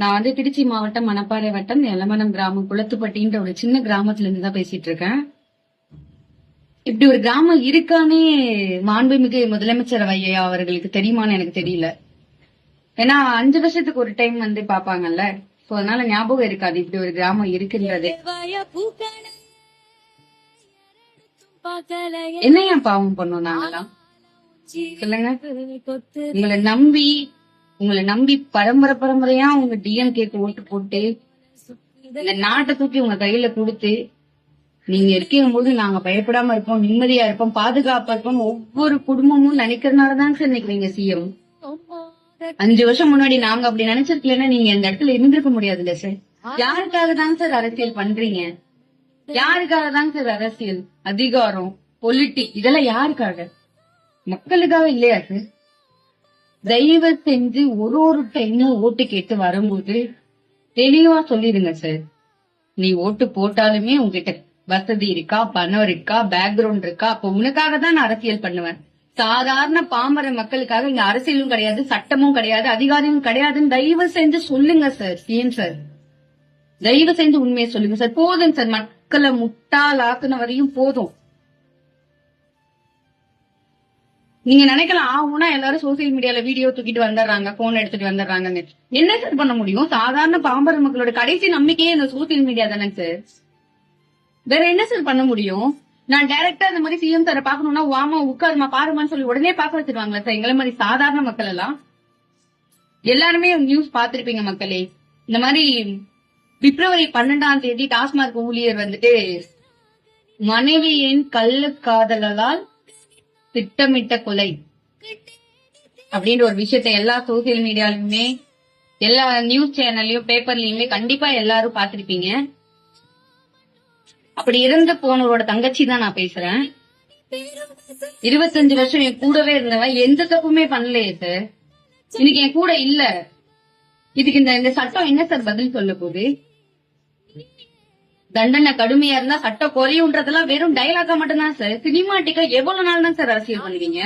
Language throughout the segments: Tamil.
நான் திருச்சி மாவட்டம் மணப்பாறை வட்டம் எலமனம் கிராமம் குளத்துப்பட்டின்ற ஒரு சின்ன கிராமத்துல இருந்து தான் பேசிட்டு இருக்கேன். இப்படி ஒரு கிராமம் இருக்கானே மாண்புமிகு முதலமைச்சர் ஐயா அவர்களுக்கு தெரியுமான்னு எனக்கு தெரியல. ஏன்னா 5 வருஷத்துக்கு ஒரு டைம் பாப்பாங்கல்ல, சோ அதனால ஞாபகம் இருக்காது இப்படி ஒரு கிராமம் இருக்குன்றது. என்னையா பாவம் பண்ணோம் நாங்கெல்லாம் சொல்லுங்க. உங்களை நம்பி பரம்பரையா உங்க டிஎம்கேக்கு ஓட்டு போட்டு இந்த நாட்டை தூக்கி உங்க கையில கொடுத்து நீங்க இருக்கும் போது நாங்க பயப்படாம இருப்போம், நிம்மதியா இருப்போம், பாதுகாப்பா இருப்போம் ஒவ்வொரு குடும்பமும் நினைக்கிறதுனாலதான் சார் இன்னைக்கு நீங்க சிஎம். 5 வருஷம் முன்னாடி நாங்க அப்படி நினைச்சிருக்கலன்னா நீங்க இந்த இடத்துல இருந்திருக்க முடியாதுல்ல சார். யாருக்காக தான் சார் அரசியல் பண்றீங்க? யாருக்காக தான் சார் அரசியல், அதிகாரம், பொலிட்டிக் இதெல்லாம் யாருக்காக? மக்களுக்காக இல்லையா சார்? தயவு செஞ்சு ஒரு டைமும் ஓட்டு கேட்டு வரும்போது தெளிவா சொல்லிடுங்க சார். நீ ஓட்டு போட்டாலுமே உங்ககிட்ட வசதி இருக்கா, பணம் இருக்கா, பேக்ரவுண்ட் இருக்கா, அப்ப உனக்காக தான் நான் அரசியல் பண்ணுவேன். சாதாரண பாமர மக்களுக்காக இங்க அரசியலும் கிடையாது, சட்டமும் கிடையாது, அதிகாரியும் கிடையாதுன்னு தயவு செஞ்சு சொல்லுங்க சார். சிஎம் சார் தயவு செஞ்சு உண்மையை சொல்லுங்க சார். போதும் சார், மக்களை முட்டாளாக்குன வரையும் போதும். நீங்க நினைக்கலாம் ஆகும்னா எல்லாரும் சோசியல் மீடியால வீடியோ தூக்கிட்டு வந்துடுறாங்க, போன் எடுத்துட்டு வந்துடுறாங்கன்னு. என்ன சார் பண்ண முடியும்? சாதாரண பாமர மக்களோட கடைசி நம்பிக்கையே இந்த சோசியல் மீடியா தானே சார். வேற என்ன சார் பண்ண முடியும்? நான் டைரக்டா இந்த மாதிரி சிஎம் சாரை பாக்கணும்னா வாமா உட்காருமா பாருமான்னு சொல்லி உடனே பாக்க வச்சிருவாங்களா சார் எங்களை மாதிரி சாதாரண மக்கள் எல்லாம்? எல்லாருமே நியூஸ் பாத்திருப்பீங்க மக்களே. இந்த மாதிரி பிப்ரவரி 12ஆம் தேதி டாஸ்மாக் ஊழியர் மனைவியின் கள்ள காதலால் திட்டமிட்ட கொலை அப்படின்ற ஒரு விஷயத்த எல்லா சோசியல் மீடியாலுமே, எல்லா நியூஸ் சேனல்லையும், பேப்பர்லயுமே கண்டிப்பா எல்லாரும் பாத்திருப்பீங்க. அப்படி இறந்து போனவரோட தங்கச்சி தான் நான் பேசுறேன். 25 வருஷம் என் கூடவே இருந்தவன் எந்த தப்புமே பண்ணலையே சார். இன்னைக்கு என் கூட இல்ல. இதுக்கு இந்த சட்டம் என்ன சார் பதில் சொல்ல போகுது? தண்டனை கடுமையா இருந்தா சட்டம் குறையுன்றதெல்லாம் வெறும் டயலாக்கா மட்டும்தான் சார். சினிமாட்டிக்கா எவ்வளவு நாள் தான் சார் அரசியல் பண்ணுவீங்க?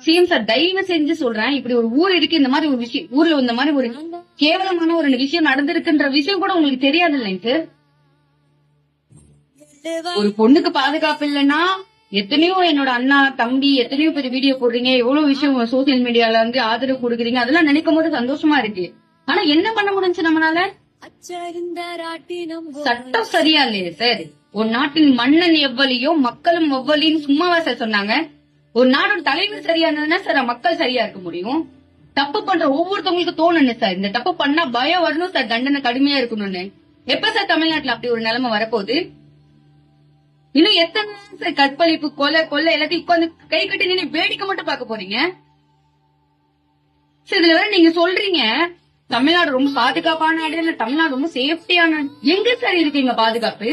சிஎம் சார் தயவு செஞ்சு சொல்றேன், இப்படி ஒரு ஊர் இருக்கு, இந்த மாதிரி ஒரு விஷயம் ஊர்ல இந்த மாதிரி ஒரு கேவலமான ஒரு விஷயம் நடந்திருக்குன்ற விஷயம் கூட உங்களுக்கு தெரியாது இல்லைங்க சார். ஒரு பொண்ணுக்கு பாதுகாப்பு இல்லைன்னா எத்தனையோ என்னோட அண்ணா தம்பி எத்தனையோ பேர் வீடியோ போடுறீங்க, எவ்வளவு விஷயம் சோசியல் மீடியால ஆதரவு கொடுக்குறீங்க, அதெல்லாம் நினைக்கும் போது சந்தோஷமா இருக்கு. ஆனா என்ன பண்ண முடிஞ்சு நம்மளால? சட்டம் சரியா இல்லையே சார். ஒரு நாட்டின் மன்னன் எவ்வளியோ மக்களும் எவ்வளின்னு சும்மாவா சார் சொன்னாங்க? ஒரு நாடோட தலைவர் சரியானதுன்னா சார் மக்கள் சரியா இருக்க முடியும். தப்பு பண்ற ஒவ்வொருத்தவங்களுக்கு தோணுன்னு சார், இந்த தப்பு பண்ணா பயம் வரணும் சார், தண்டனை கடுமையா இருக்கணும்னு. எப்ப சார் தமிழ்நாட்டுல அப்படி ஒரு நிலைமை வரப்போகுது? இன்னும் எத்தனை கற்பழிப்பு, கொலை எல்லாத்தையும் உட்காந்து கை கட்டி நின்று வேடிக்கை மட்டும் பார்க்க போறீங்க? சரி, இதுல வேற நீங்க சொல்றீங்க தமிழ்நாடு ரொம்ப பாதுகாப்பான நாடு, இல்ல தமிழ்நாடு ரொம்ப சேஃப்டியான. எங்க சார் இருக்கீங்க பாதுகாப்பு?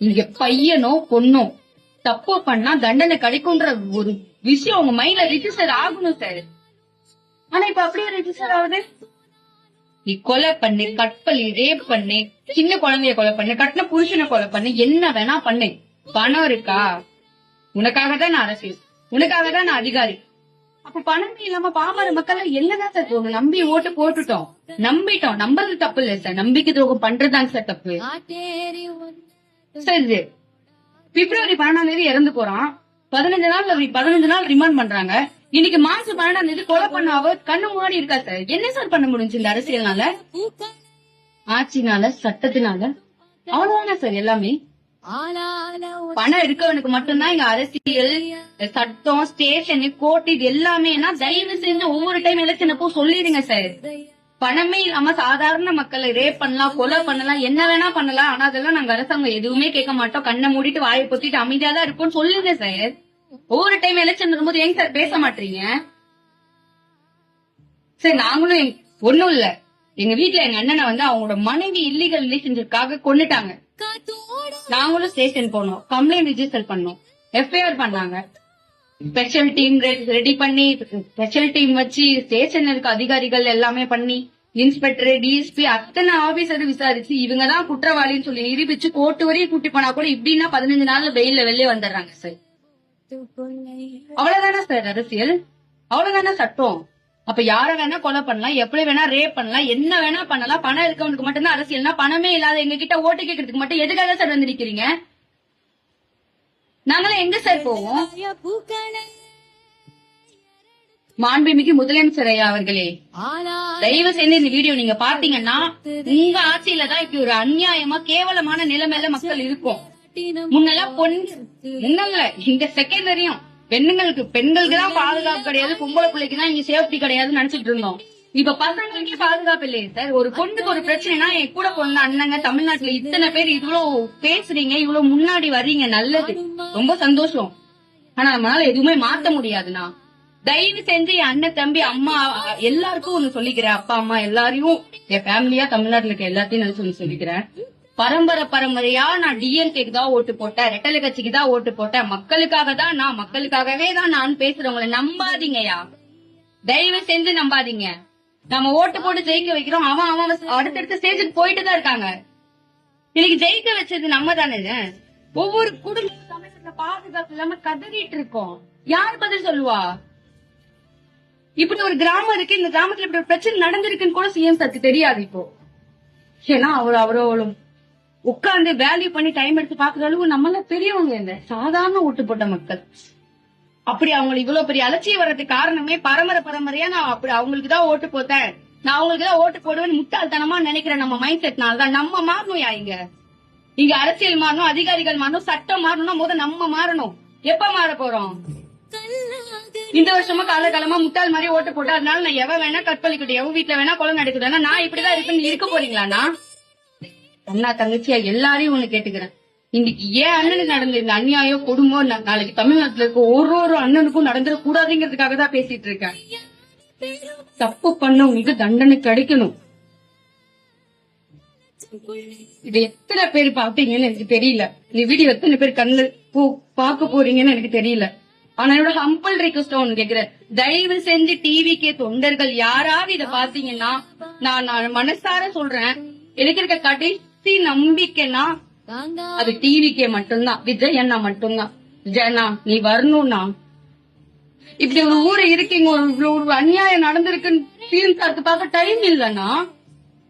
இங்க பையனோ பொண்ணோ தப்பு பண்ணா தண்டனை கிடைக்கும்ன்ற ஒரு விஷயம் உங்க மைண்ட்ல ரிஜிஸ்டர் ஆகணும் சார். ஆனா இப்ப அப்படியே ரிஜிஸ்டர் ஆகுது. நீ கொலை பண்ணு, கற்பழி, ரேப் பண்ணு, சின்ன குழந்தைய கொலை பண்ணு, கட்டின புருஷனை கொலை பண்ணு, என்ன வேணா பண்ணு. பணம் இருக்கா? உனக்காக தான் நான் அரசியல், உனக்காக தான் நான் அதிகாரி. அப்ப பணமே இல்லாம பாமர மக்கள் என்னதான் சார் தோணும்? நம்பி ஓட்டு போட்டுட்டோம், நம்பிட்டோம். நம்புறது தப்பு இல்ல சார், நம்பிக்கை துரோகம் பண்றதுதாங்க சார் தப்பு சார். இது பிப்ரவரி 12ஆம் தேதி இறந்து போறான், 15 நாள் ரிமாண்ட் பண்றாங்க. இன்னைக்கு மார்ச் 12ஆம் தேதி கொலை பண்ண அவ கண்ணு முன்னாடி இருக்கா சார். என்ன சார் பண்ண முடிஞ்சு இந்த அரசியல்னால, ஆட்சினால, சட்டத்தினால? அவ்வளவுதானே சார் எல்லாமே. பணம் இருக்கவனுக்கு மட்டும்தான் இங்க அரசியல், சட்டம், ஸ்டேஷன், கோர்ட் இது எல்லாமே. தயவு செஞ்சு ஒவ்வொரு டைம் எலெக்ஷன் அப்போ சொல்லிடுங்க சார். பணமே இல்லாம சாதாரண மக்களை ரேப் பண்ணலாம், கொலை பண்ணலாம், என்ன வேணா பண்ணலாம். ஆனா அதெல்லாம் நாங்க அரசாங்கம் எதுவுமே கேட்க மாட்டோம், கண்ணை மூடிட்டு வாயை பொத்திட்டு அமைதியா தான் இருப்போம் சொல்லுங்க சார். ஒவ்வொரு டைம் எலெக்ஷன் வரும்போது ஏங்க சார் பேச மாட்டீங்க சார்? நாங்களும் ஒண்ணும் இல்ல, எங்க வீட்டுல எங்க அண்ணனை அவங்களோட மனைவி இல்லீகல் ரிலேஷன்ஷிப்காக கொண்டுட்டாங்க. நாங்களும் ஸ்டேஷன் போனோம், கம்ப்ளைண்ட் ரிஜிஸ்டர் பண்ணோம், எஃப்ஐஆர் பண்ணாங்க. ஸ்பெஷல் டீம் ரெடி பண்ணி, ஸ்பெஷல் டீம் வச்சு ஸ்டேஷன்ல இருக்க அதிகாரிகள் எல்லாமே பண்ணி, இன்ஸ்பெக்டர், டிஎஸ்பி அத்தனை ஆபீசர் விசாரிச்சு இவங்கதான் குற்றவாளின்னு சொல்லி நிரூபிச்சு கோர்ட்டு வரையும் கூட்டி போனா கூட இப்படின்னா 15 நாள்ல வெயில்ல வெளியே வந்துடுறாங்க சார். அவ்வளவுதானே சார் அரசியல்? அவ்வளவுதானே சட்டம்? அப்ப யார வேணா கொலை பண்ணலாம், எப்படி வேணா ரேப் பண்ணலாம், என்ன வேணா பண்ணலாம். பணம் இருக்கவனுக்கு மட்டும்தான் அரசியல்னா, பணமே இல்லாத எங்க கிட்ட ஓட்டு கேட்கறதுக்கு மட்டும் எதுக்காக சார் வந்து நிக்கிறீங்க? நாங்களாம் எங்க சார் போவோம்? மாண்புமிகு முதலமைச்சர் ஐயா அவர்களே, தயவு செய்து இந்த வீடியோ நீங்க பாத்தீங்கன்னா, உங்க ஆட்சியில தான் இப்படி ஒரு அநியாயமா கேவலமான நிலைமையில மக்கள் இருக்கும். முன்னெல்லாம் முன்னல்ல இந்த செகண்ட் வரையும் பெண்களுக்கு தான் பாதுகாப்பு கிடையாது, பொம்பளை பிள்ளைக்கு தான் இங்க சேஃப்டி கிடையாதுன்னு நினைச்சிட்டு இருந்தோம். இப்ப பசங்களுக்கே பாதுகாப்பு இல்லையே சார். ஒரு பொண்ணுக்கு ஒரு பிரச்சனைனா என் கூட பொண்ணு அண்ணங்க தமிழ்நாட்டுல இத்தனை பேர் இவ்வளவு பேசுறீங்க, இவ்வளவு முன்னாடி வர்றீங்க, நல்லது, ரொம்ப சந்தோஷம். ஆனா நம்மளால எதுவுமே மாத்த முடியாதுண்ணா. தயவு செஞ்சு என் அண்ணன் தம்பி அம்மா எல்லாருக்கும் ஒண்ணு சொல்லிக்கிறேன், அப்பா அம்மா எல்லாரையும், என் ஃபேமிலியா தமிழ்நாட்டுல இருக்க எல்லாத்தையும் நான் சொல்லிக்கிறேன். பரம்பரையா நான் டிஎம்கேக்கு தான் ஓட்டு போட்டேன், ரெட்டலை கட்சிக்கு தான் ஓட்டு போட்டேன், மக்களுக்காகவே தான் நான் பேசுறவங்களை நம்பாதீங்கயா, தயவு செஞ்சு நம்பாதீங்க. நம்ம ஓட்டு போட்டு ஜெயிக்க வைக்கிறோம், அவன் அடுத்தடுத்த ஸ்டேஜுக்கு போயிட்டு தான் இருக்காங்க. இன்னைக்கு ஜெயிக்க வச்சது நம்ம தானே. ஒவ்வொரு குடும்ப சமயத்துல பாதுகாப்பு இல்லாம கதறிட்டு இருக்கோம். யார் பதில் சொல்லுவா? இப்படி ஒரு கிராமம் இருக்கு, இந்த கிராமத்துல இப்படி ஒரு பிரச்சனை நடந்திருக்குன்னு கூட சிஎம் சாருக்கு தெரியாது இப்போ. ஏன்னா அவரோட உட்கார்ந்து வேல்யூ பண்ணி டைம் எடுத்து பாக்குற அளவு நம்மள பெரியவங்க இல்ல, சாதாரண ஓட்டு போட்ட மக்கள். அப்படி அவங்களுக்கு இவ்வளவு பெரிய அலட்சியம் வர்றதுக்கு காரணமே பரம்பரையா நான் அப்படி அவங்களுக்கு தான் ஓட்டு போட்டேன், நான் அவங்களுக்கு தான் ஓட்டு போடுவேன்னு முட்டாள்தனமா நினைக்கிறேன். நம்ம மைண்ட் செட்னாலதான் நம்ம மாறணும். இங்க அரசியல் மாறணும், அதிகாரிகள் மாறணும், சட்டம் மாறணும்னா முதல்ல நம்ம மாறணும். எப்ப மாற போறோம்? இந்த வருஷமா காலகாலமா முட்டாள் மாதிரி ஓட்டு போட்டா அதனால நான் எவ வேணா கற்பழிக்கட்டும், எவ வீட்டுல வேணா கொலை நடக்குது, நான் இப்படிதான் இருப்பேன்னு இருக்க போறீங்களாண்ணா? அண்ணா தங்கச்சியா எல்லாரையும் ஒண்ணு கேட்டுக்கிறேன். இன்னைக்கு ஏன் அண்ணனுக்கு நடந்த இந்த அநியாயம் குடும்பம் நாளைக்கு தமிழ்நாட்டுல இருக்க ஒரு அண்ணனுக்கும் நடந்துடக்கூடாதுங்கிறதுக்காக தான் பேசிட்டு இருக்கேன். தப்பு பண்ணவங்களுக்கு தண்டனை கிடைக்கணும். இது எத்தனை பேர் பாப்பீங்கன்னு எனக்கு தெரியல, இந்த வீடியோ எத்தனை பேர் கண்ணு பாக்க போறீங்கன்னு எனக்கு தெரியல. ஆனா என்னோட ஹம்பிள் ரிக்வெஸ்ட் ஒண்ணு கேக்குறேன், தயவு செஞ்சு டிவிக்கே தொண்டர்கள் யாராவது இத பாத்தீங்கன்னா, நான் மனசார சொல்றேன், எனக்கு இருக்க கடைசி நம்பிக்கைன்னா அது டிவிக்கே மட்டும்தான், விஜய் அண்ணா மட்டும்தான். விஜய் அண்ணா நீ வரணும்னா, இப்படி ஒரு ஊரு இருக்கீங்க, ஒரு அநியாயம் நடந்திருக்குன்னு ஃபீலிங் சார்க்கு பார்க்க டைம் இல்லன்னா,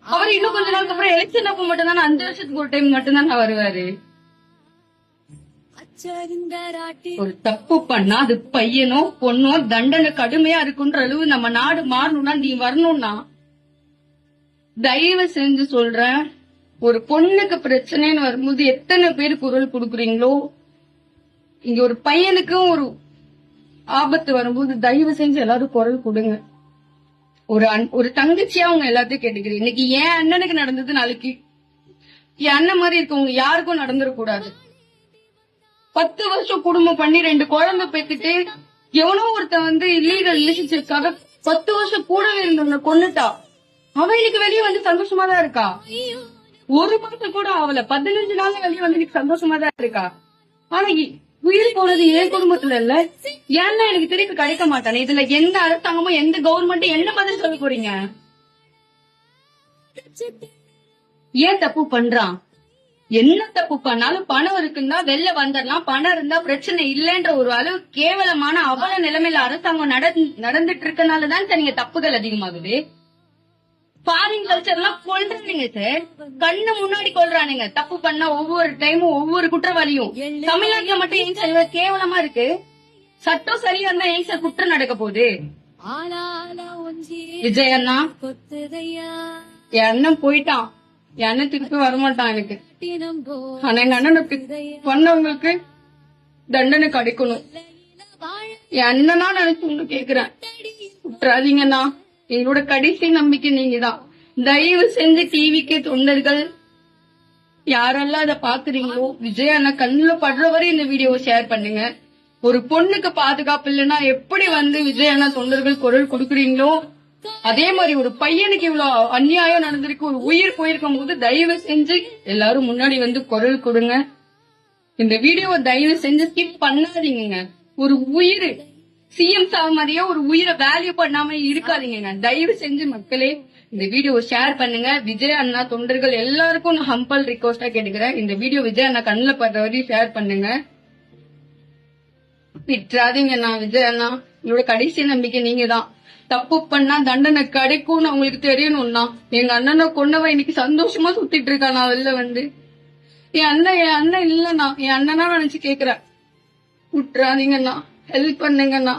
அவர் இன்னும் கொஞ்ச நாளுக்கு அப்புறம் எலெக்ஷன் அப்ப மட்டும் தானே, 5 வருஷத்துக்கு ஒரு டைம் மட்டும் தான் வருவாரு. ஒரு தப்பு பண்ணா அது பையனோ பொண்ணோ தண்டனை கடுமையா இருக்குன்ற அளவு நம்ம நாடு மாறணும்னா நீ வரணும்னா, தயவு செஞ்சு சொல்றேன், ஒரு பொண்ணுக்கு பிரச்சனைன்னு வரும்போது எத்தனை பேர் குரல் கொடுக்குறீங்களோ, இங்க ஒரு பையனுக்கும் ஒரு ஆபத்து வரும்போது தயவு செஞ்சு எல்லாரும் குரல் கொடுங்க. ஒரு தங்கச்சியா அவங்க எல்லாத்தையும் கேட்டுக்கிறேன். இன்னைக்கு என் அண்ணனுக்கு நடந்தது நாளைக்கு என் அண்ணன் மாதிரி இருக்கவங்க யாருக்கும் நடந்துடக்கூடாது. 10 வருஷம் குடும்பம் பண்ணி 2 குழந்தை பெத்துட்டு எவனோ ஒருத்தன் இல்லீகல் ரிலேஷன்ஷிப்காக 10 வருஷம் கூடவே இருந்தவங்க கொன்னுட்டா, அவளுக்கு வெளியே சந்தோஷமா தான் இருக்கா. ஒரு மாசம் கூட அவளை 15 நாள் வெளியே சந்தோஷமா தான் இருக்கா. ஆனா உயிர் போனது என் குடும்பத்துல இல்ல, ஏன்னா எனக்கு திருப்பி கிடைக்க மாட்டானே. இதுல எந்த அரசாங்கமும் எந்த கவர்மெண்ட்டும் என்ன பதில் சொல்ல போறீங்க? ஏன் தப்பு பண்றான்? என்ன தப்பு பண்ணாலும் பணம் இருக்குன்னா வெளில வந்துடலாம், பணம் இருந்தா பிரச்சனை இல்லைன்ற ஒரு அளவு கேவலமான அவல நிலைமையில அரசாங்கம் நடந்துட்டு இருக்கனாலதான் நீங்க தப்புகள் அதிகமாகுது. ஃபாரின் கல்ச்சர் எல்லாம் கொல்றானுங்க சார், கண்ணு முன்னாடி கொல்றானுங்க. தப்பு பண்ணா ஒவ்வொரு டைமும் ஒவ்வொரு குற்றவாளியும். தமிழ்நாட்டுல மட்டும் ஏன் சார் கேவலமா இருக்கு? சட்டம் சரியா இருந்தா ஏன் சார் குற்றம் நடக்க போகுது? விஜய் அண்ணா, என் அண்ணன் போயிட்டான், என் அண்ணன் திருப்பி வரமாட்டான் எனக்கு. ஆனா எங்க அண்ணனுக்கு பண்ணவங்களுக்கு தண்டனை கிடைக்கணும். என் அண்ணனா நினைச்சு கேக்குறேன், விட்டுறாதீங்கண்ணா. எங்களோட கடைசி நம்பிக்கை நீங்க தான். தயவு செஞ்சு டிவிக்கு தொண்டர்கள் யாரெல்லாம் அதை பாக்குறீங்களோ, விஜய் அண்ணா கண்ணுல படுற வரை இந்த வீடியோவை ஷேர் பண்ணுங்க. ஒரு பொண்ணுக்கு பாதுகாப்பு இல்லைன்னா எப்படி விஜய் அண்ணா தொண்டர்கள் குரல் கொடுக்குறீங்களோ, அதே மாதிரி ஒரு பையனுக்கு இவ்வளவு அநியாயம் நடந்திருக்கு, ஒரு உயிர் போயிருக்கும் போது தயவு செஞ்சு எல்லாரும் முன்னாடி குரல் கொடுங்க. இந்த வீடியோவை தயவு செஞ்சு ஸ்கிப் பண்ணாதீங்க. ஒரு உயிர் சிஎம் சார் மாதிரியே ஒரு உயிரை வேல்யூ பண்ணாம இருக்காதீங்க. தயவு செஞ்சு மக்களே இந்த வீடியோவை ஷேர் பண்ணுங்க. விஜய் அண்ணா தொண்டர்கள் எல்லாருக்கும் நான் ஹம்பிள் ரிக்வெஸ்டா கேட்டுக்கிறேன், இந்த வீடியோ விஜய் அண்ணா கண்ணுல படுற வரையும் ஷேர் பண்ணுங்க. விட்டுறாதீங்கண்ணா, விஜய் அண்ணா என்னோட கடைசி நம்பிக்கை நீங்க தான். தப்பு பண்ணா தண்டனை கிடைக்கும்னு அவங்களுக்கு தெரியணும்னா. எங்க அண்ணனை கொன்னவன் இன்னைக்கு சந்தோஷமா சுத்திட்டு இருக்கான். நான் வெளில வந்து என் அண்ணன் இல்லண்ணா, என் அண்ணனா நினைச்சு கேக்குறேன். விட்டுறாதீங்கண்ணா, ஹெல்ப் பண்ணுங்கண்ணா.